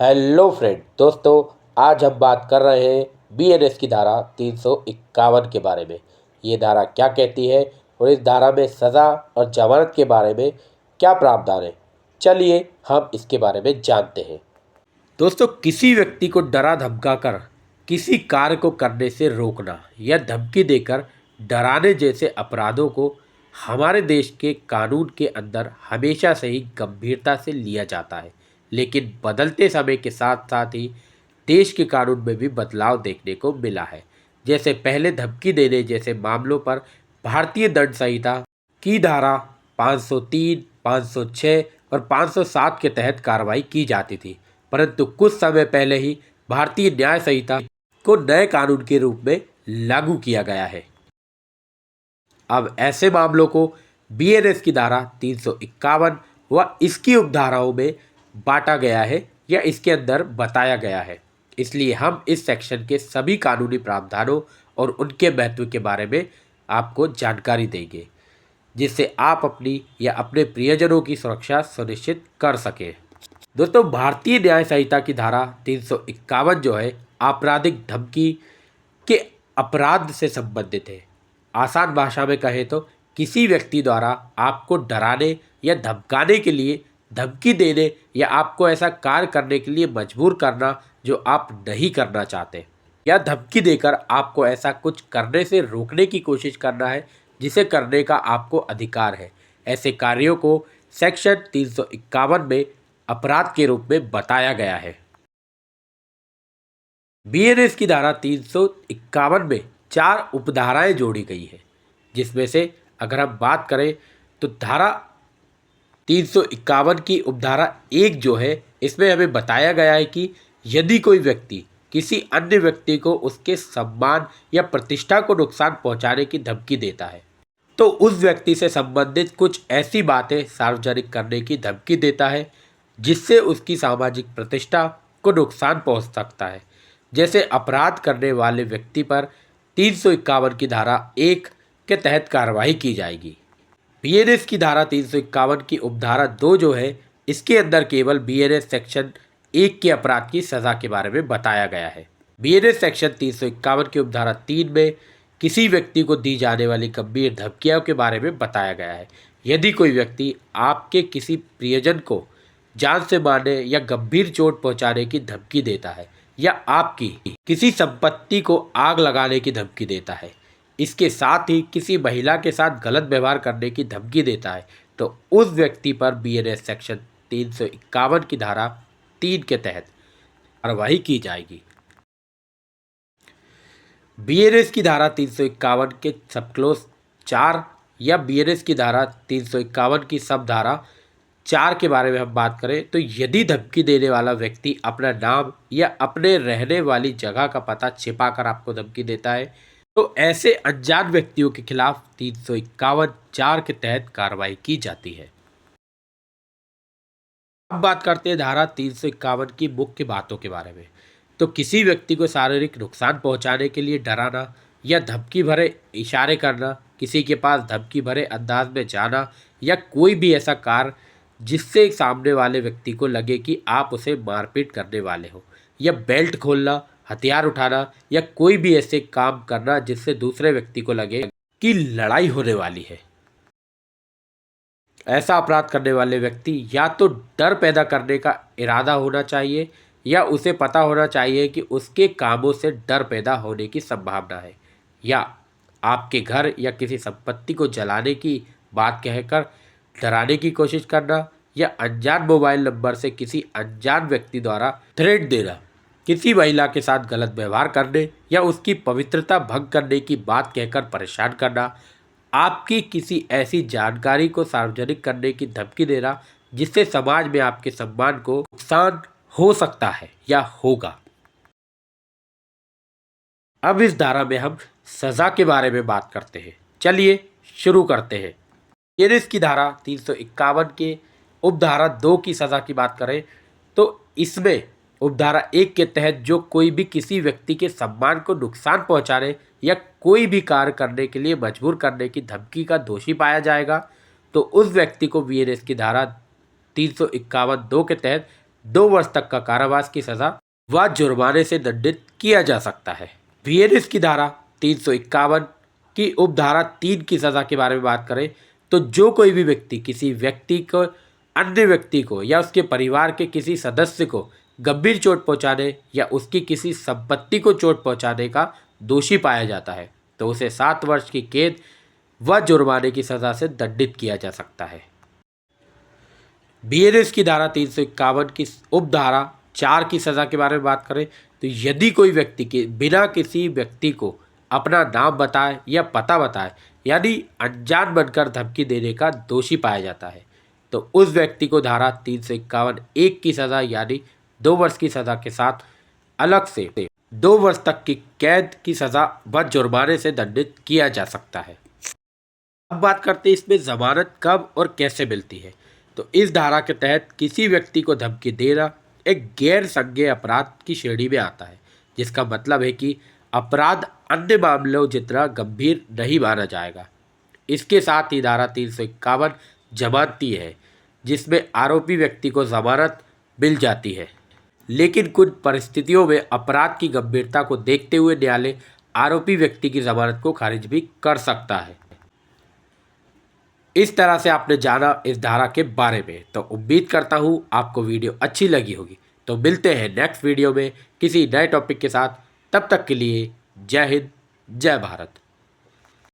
Hello friend दोस्तों, आज हम बात कर रहे हैं बीएनएस की धारा 351 के बारे में। ये धारा क्या कहती है और इस धारा में सज़ा और जमानत के बारे में क्या प्रावधान है, चलिए हम इसके बारे में जानते हैं। दोस्तों, किसी व्यक्ति को डरा धमका कर किसी कार्य को करने से रोकना या धमकी देकर डराने जैसे अपराधों को हमारे देश के कानून के अंदर हमेशा से ही गंभीरता से लिया जाता है। लेकिन बदलते समय के साथ साथ ही देश के कानून में भी बदलाव देखने को मिला है। जैसे पहले धमकी देने जैसे मामलों पर भारतीय दंड संहिता की धारा 503, 506 और 507 के तहत कार्रवाई की जाती थी, परंतु कुछ समय पहले ही भारतीय न्याय संहिता को नए कानून के रूप में लागू किया गया है। अब ऐसे मामलों को बीएनएस की धारा 351 व इसकी उपधाराओं में बांटा गया है या इसके अंदर बताया गया है। इसलिए हम इस सेक्शन के सभी कानूनी प्रावधानों और उनके महत्व के बारे में आपको जानकारी देंगे, जिससे आप अपनी या अपने प्रियजनों की सुरक्षा सुनिश्चित कर सकें। दोस्तों, भारतीय न्याय संहिता की धारा 351 जो है आपराधिक धमकी के अपराध से संबंधित है। आसान भाषा में कहें तो किसी व्यक्ति द्वारा आपको डराने या धमकाने के लिए धमकी देने या आपको ऐसा कार्य करने के लिए मजबूर करना जो आप नहीं करना चाहते, या धमकी देकर आपको ऐसा कुछ करने से रोकने की कोशिश करना है जिसे करने का आपको अधिकार है। ऐसे कार्यों को सेक्शन 351 में अपराध के रूप में बताया गया है। बीएनएस की धारा 351 में 4 उपधाराएं जोड़ी गई है, जिसमें से अगर हम बात करें तो धारा 351 की उपधारा 1 जो है, इसमें हमें बताया गया है कि यदि कोई व्यक्ति किसी अन्य व्यक्ति को उसके सम्मान या प्रतिष्ठा को नुकसान पहुंचाने की धमकी देता है, तो उस व्यक्ति से संबंधित कुछ ऐसी बातें सार्वजनिक करने की धमकी देता है जिससे उसकी सामाजिक प्रतिष्ठा को नुकसान पहुंच सकता है। जैसे अपराध करने वाले व्यक्ति पर 351 की धारा 1 के तहत कार्रवाई की जाएगी। बीएनएस की धारा 351 की उपधारा 2 जो है, इसके अंदर केवल बीएनएस सेक्शन 1 के अपराध की सज़ा के बारे में बताया गया है। बीएनएस सेक्शन 351 की उपधारा 3 में किसी व्यक्ति को दी जाने वाली गंभीर धमकियों के बारे में बताया गया है। यदि कोई व्यक्ति आपके किसी प्रियजन को जान से मारने या गंभीर चोट पहुंचाने की धमकी देता है या आपकी किसी संपत्ति को आग लगाने की धमकी देता है, इसके साथ ही किसी महिला के साथ गलत व्यवहार करने की धमकी देता है, तो उस व्यक्ति पर बीएनएस सेक्शन 351 की धारा 3 के तहत कार्रवाई की जाएगी। बीएनएस की धारा 351 के सबक्लोज 4 या बीएनएस की धारा 351 की सब धारा 4 के बारे में हम बात करें तो यदि धमकी देने वाला व्यक्ति अपना नाम या अपने रहने वाली जगह का पता छिपाकर आपको धमकी देता है, तो ऐसे अनजान व्यक्तियों के खिलाफ 351 4 के तहत कार्रवाई की जाती है। अब बात करते हैं धारा 351 की मुख्य बातों के बारे में। तो किसी व्यक्ति को शारीरिक नुकसान पहुंचाने के लिए डराना या धमकी भरे इशारे करना, किसी के पास धमकी भरे अंदाज में जाना या कोई भी ऐसा कार्य जिससे सामने वाले व्यक्ति को लगे कि आप उसे मारपीट करने वाले हो, या बेल्ट खोलना, हथियार उठाना या कोई भी ऐसे काम करना जिससे दूसरे व्यक्ति को लगे कि लड़ाई होने वाली है। ऐसा अपराध करने वाले व्यक्ति या तो डर पैदा करने का इरादा होना चाहिए या उसे पता होना चाहिए कि उसके कामों से डर पैदा होने की संभावना है, या आपके घर या किसी संपत्ति को जलाने की बात कहकर डराने की कोशिश करना, या अनजान मोबाइल नंबर से किसी अनजान व्यक्ति द्वारा थ्रेट देना, किसी महिला के साथ गलत व्यवहार करने या उसकी पवित्रता भंग करने की बात कहकर परेशान करना, आपकी किसी ऐसी जानकारी को सार्वजनिक करने की धमकी देना जिससे समाज में आपके सम्मान को नुकसान हो सकता है या होगा। अब इस धारा में हम सज़ा के बारे में बात करते हैं। चलिए शुरू करते हैं। बीएनएस की धारा 351 के उपधारा 2 की सज़ा की बात करें तो इसमें उपधारा 1 के तहत जो कोई भी किसी व्यक्ति के सम्मान को नुकसान पहुंचाने या कोई भी कार्य करने के लिए मजबूर करने की धमकी का दोषी पाया जाएगा, तो उस व्यक्ति को बीएनएस की धारा 351(2) के तहत 2 वर्ष तक का कारावास की सजा व जुर्माने से दंडित किया जा सकता है। बीएनएस की धारा 351 की उपधारा 3 की सजा के बारे में बात करें तो जो कोई भी व्यक्ति किसी व्यक्ति को, अन्य व्यक्ति को या उसके परिवार के किसी सदस्य को गंभीर चोट पहुंचाने या उसकी किसी संपत्ति को चोट पहुंचाने का दोषी पाया जाता है तो उसे 7 वर्ष की कैद व जुर्माने की सजा से दंडित किया जा सकता है। बीएनएस की धारा 351 की उपधारा 4 की सजा के बारे में बात करें तो यदि कोई व्यक्ति के बिना किसी व्यक्ति को अपना नाम बताए या पता बताए यानी अनजान बनकर धमकी देने का दोषी पाया जाता है तो उस व्यक्ति को धारा 351 1 की सजा यानी 2 वर्ष की सजा के साथ अलग से 2 वर्ष तक की कैद की सजा व जुर्माने से दंडित किया जा सकता है। अब बात करते हैं इसमें जमानत कब और कैसे मिलती है। तो इस धारा के तहत किसी व्यक्ति को धमकी देना एक गैर संज्ञेय अपराध की श्रेणी में आता है, जिसका मतलब है कि अपराध अन्य मामलों जितना गंभीर नहीं माना जाएगा। इसके साथ ही धारा 351 जमानती है, जिसमें आरोपी व्यक्ति को जमानत मिल जाती है, लेकिन कुछ परिस्थितियों में अपराध की गंभीरता को देखते हुए न्यायालय आरोपी व्यक्ति की जमानत को खारिज भी कर सकता है। इस तरह से आपने जाना इस धारा के बारे में। तो उम्मीद करता हूँ आपको वीडियो अच्छी लगी होगी। तो मिलते हैं नेक्स्ट वीडियो में किसी नए टॉपिक के साथ। तब तक के लिए जय हिंद, जय भारत।